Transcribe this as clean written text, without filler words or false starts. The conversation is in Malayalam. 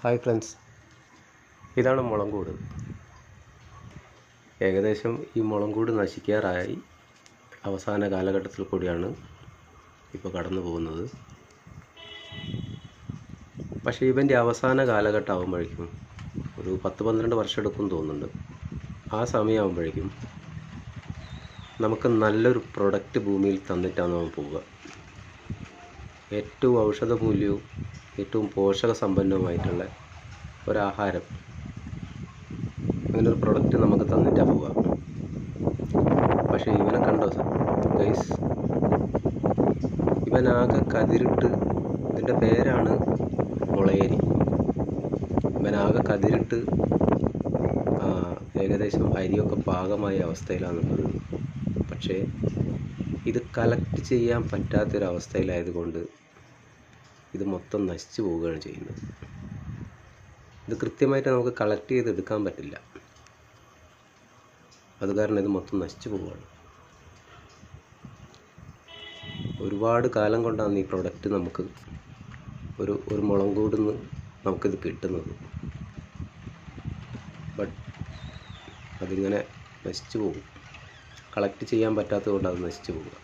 ഹായ് ഫ്രണ്ട്സ്, ഇതാണ് മുളങ്കൂട്. ഏകദേശം ഈ മുളങ്കൂട് നശിക്കാറായി അവസാന കാലഘട്ടത്തിൽ കൂടിയാണ് ഇപ്പോൾ കടന്നു പോകുന്നത്. പക്ഷേ ഇവൻ്റെ അവസാന കാലഘട്ടം ആകുമ്പോഴേക്കും ഒരു 10-12 വർഷം എടുക്കും തോന്നുന്നുണ്ട്. ആ സമയമാകുമ്പോഴേക്കും നമുക്ക് നല്ലൊരു പ്രൊഡക്റ്റ് ഭൂമിയിൽ തന്നിട്ടാണ് അവൻ പോവുക. ഏറ്റവും ഔഷധ മൂല്യവും ഏറ്റവും പോഷക സമ്പന്നവുമായിട്ടുള്ള ഒരാഹാരം, അങ്ങനൊരു പ്രൊഡക്റ്റ് നമുക്ക് തന്നിട്ടാണ് പോവുക. പക്ഷേ ഇവനെ കണ്ടോ ഗൈസ്, ഇവനാകെ കതിരിട്ട്, ഇതിൻ്റെ പേരാണ് മുളയരി. ഇവനാകെ കതിരിട്ട് ഏകദേശം അരിയൊക്കെ പാകമായ അവസ്ഥയിലാണുള്ളത്. പക്ഷേ ഇത് കളക്ട് ചെയ്യാൻ പറ്റാത്തൊരവസ്ഥയിലായതുകൊണ്ട് ഇത് മൊത്തം നശിച്ചു പോവുകയാണ് ചെയ്യുന്നത്. ഇത് കൃത്യമായിട്ട് നമുക്ക് കളക്ട് ചെയ്തെടുക്കാൻ പറ്റില്ല. അത് കാരണം ഇത് മൊത്തം നശിച്ചു പോവുകയാണ്. ഒരുപാട് കാലം കൊണ്ടാണ് ഈ പ്രൊഡക്റ്റ് നമുക്ക് ഒരു മുളങ്കൂടിൽ നിന്ന് നമുക്കിത് കിട്ടുന്നത്. ബട്ട് അതിങ്ങനെ നശിച്ചു പോകും. കളക്ട് ചെയ്യാൻ പറ്റാത്തത് കൊണ്ട് അത് നശിച്ചു പോവുക.